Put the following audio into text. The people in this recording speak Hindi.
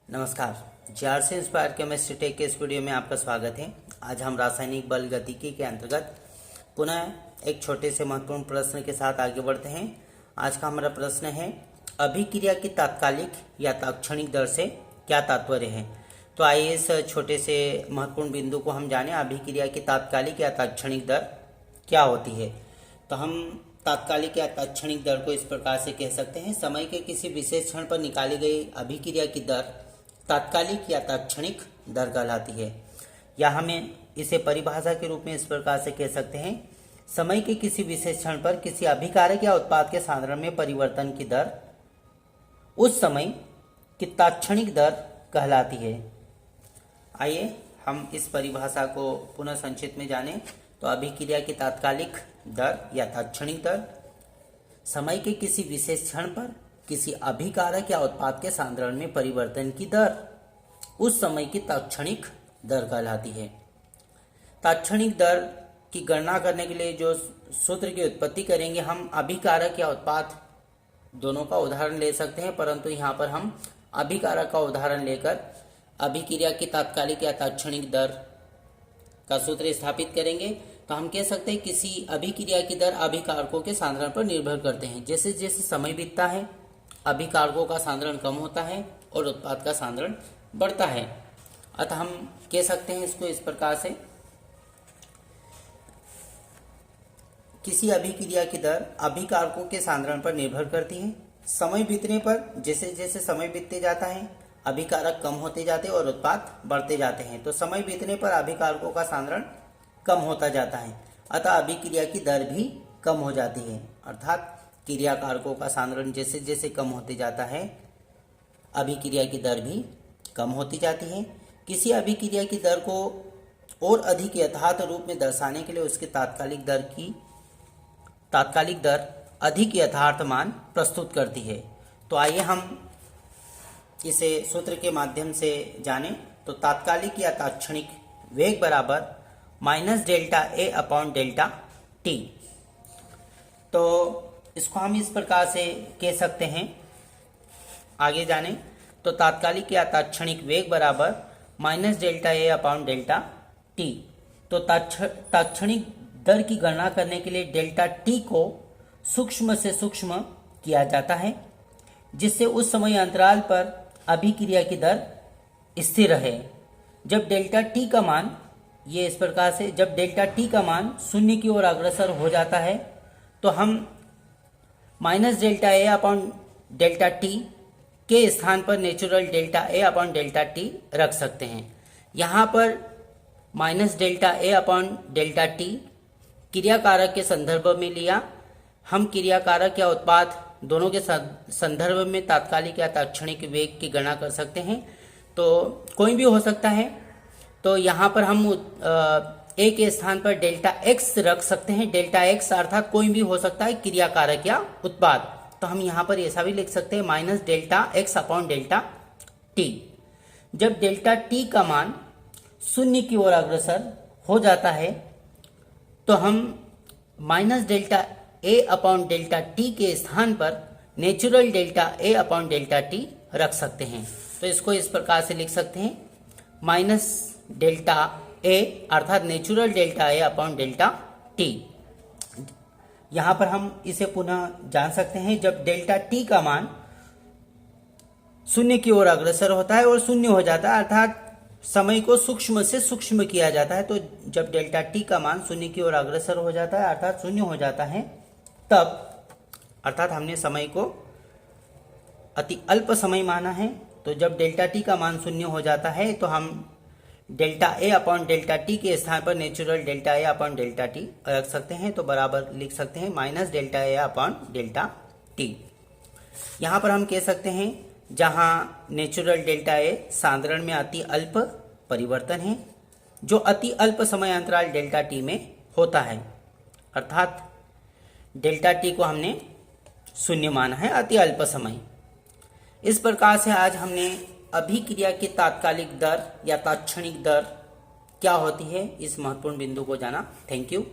नमस्कार। जीआरसी इंस्पायर केमिस्ट्री टेक के इस वीडियो में आपका स्वागत है। आज हम रासायनिक बल गतिकी के अंतर्गत पुनः एक छोटे से महत्वपूर्ण प्रश्न के साथ आगे बढ़ते हैं। आज का हमारा प्रश्न है, अभिक्रिया की तात्कालिक या तात्क्षणिक दर से क्या तात्पर्य है। तो आइए इस छोटे से महत्वपूर्ण बिंदु को हम जाने। अभिक्रिया की तात्कालिक या तात्क्षणिक दर क्या होती है। तो हम तात्कालिक या तात्क्षणिक दर को इस प्रकार से कह सकते हैं, समय के किसी विशेष क्षण पर निकाली गई अभिक्रिया की दर तात्कालिक या तात्क्षणिक दर कहलाती है। या हमें इसे परिभाषा के रूप में इस प्रकार से कह सकते हैं, समय के किसी विशेष क्षण पर किसी अभिकारक या उत्पाद के सांद्रण में परिवर्तन की दर उस समय की तात्क्षणिक दर कहलाती है। आइए हम इस परिभाषा को पुनः संक्षिप्त में जानें। तो अभिक्रिया की तात्कालिक दर या तात्क्षणिक दर समय के किसी विशेष क्षण पर किसी अभिकारक या उत्पाद के सांद्रण में परिवर्तन की दर उस समय की तात्क्षणिक दर कहलाती है। तात्क्षणिक दर की गणना करने के लिए जो सूत्र की उत्पत्ति करेंगे, हम अभिकारक या उत्पाद दोनों का उदाहरण ले सकते हैं, परंतु यहाँ पर हम अभिकारक का उदाहरण लेकर अभिक्रिया की तात्कालिक या तात्क्षणिक दर का सूत्र स्थापित करेंगे। तो हम कह सकते हैं किसी अभिक्रिया की दर अभिकारकों के सांद्रण पर निर्भर करते हैं। जैसे जैसे समय बीतता है अभिकारकों का सांद्रण कम होता है और उत्पाद का सांद्रण बढ़ता है। अतः हम कह सकते हैं इसको इस प्रकार से, किसी अभिक्रिया की दर अभिकारकों के सांद्रण पर निर्भर करती है। समय बीतने पर जैसे जैसे समय बीतते जाता है अभिकारक कम होते जाते हैं और उत्पाद बढ़ते जाते हैं। तो समय बीतने पर अभिकारकों का सांद्रण कम होता जाता है, अतः अभिक्रिया की दर भी कम हो जाती है। अर्थात क्रियाकारकों का सांद्रण जैसे जैसे कम होते जाता है अभिक्रिया की दर भी कम होती जाती है। किसी अभिक्रिया की दर को और अधिक यथार्थ रूप में दर्शाने के लिए उसकी तात्कालिक दर अधिक यथार्थ मान प्रस्तुत करती है। तो आइए हम इसे सूत्र के माध्यम से जानें। तो तात्कालिक या तात्क्षणिक वेग बराबर minus delta A upon delta T. तो इसको हम इस प्रकार से कह सकते हैं, आगे जाने। तो तात्कालिक या तात्क्षणिक वेग बराबर minus delta A upon delta T. तो तात्क्षणिक दर की गणना करने के लिए डेल्टा टी को सूक्ष्म से सूक्ष्म किया जाता है, जिससे उस समय अंतराल पर अभिक्रिया की दर स्थिर रहे। जब डेल्टा टी का मान, ये इस प्रकार से, जब डेल्टा टी का मान शून्य की ओर अग्रसर हो जाता है तो हम minus delta A upon delta T के स्थान पर natural delta A upon delta T रख सकते हैं। यहाँ पर minus delta A upon delta T क्रियाकारक के संदर्भ में लिया। हम क्रियाकारक या उत्पाद दोनों के संदर्भ में तात्कालिक या तात्क्षणिक वेग की गणना कर सकते हैं। तो कोई भी हो सकता है। तो यहाँ पर हम ए के स्थान पर डेल्टा एक्स रख सकते हैं। डेल्टा एक्स अर्थात कोई भी हो सकता है क्रियाकारक या उत्पाद। तो हम यहाँ पर ऐसा भी लिख सकते हैं minus delta x upon delta T. जब डेल्टा टी का मान शून्य की ओर अग्रसर हो जाता है तो हम minus delta A upon delta T के स्थान पर natural delta A upon delta T रख सकते हैं। तो इसको इस प्रकार से लिख सकते हैं, माइनस डेल्टा ए अर्थात natural delta A upon delta T. यहां पर हम इसे पुनः जान सकते हैं, जब डेल्टा टी का मान शून्य की ओर अग्रसर होता है और शून्य हो जाता है, अर्थात समय को सूक्ष्म से सूक्ष्म किया जाता है। तो जब डेल्टा टी का मान शून्य की ओर अग्रसर हो जाता है अर्थात शून्य हो जाता है, तब अर्थात हमने समय को अति अल्प समय माना है। तो जब डेल्टा टी का मान शून्य हो जाता है तो हम delta A upon delta T के स्थान पर natural delta A upon delta T रख सकते हैं। तो बराबर लिख सकते हैं minus delta A upon delta T. यहाँ पर हम कह सकते हैं जहाँ नेचुरल डेल्टा ए सांद्रण में अति अल्प परिवर्तन है, जो अति अल्प समय अंतराल डेल्टा टी में होता है, अर्थात डेल्टा टी को हमने शून्य माना है, अति अल्प समय। इस प्रकार से आज हमने अभिक्रिया की तात्कालिक दर या तात्क्षणिक दर क्या होती है इस महत्वपूर्ण बिंदु को जाना। Thank you.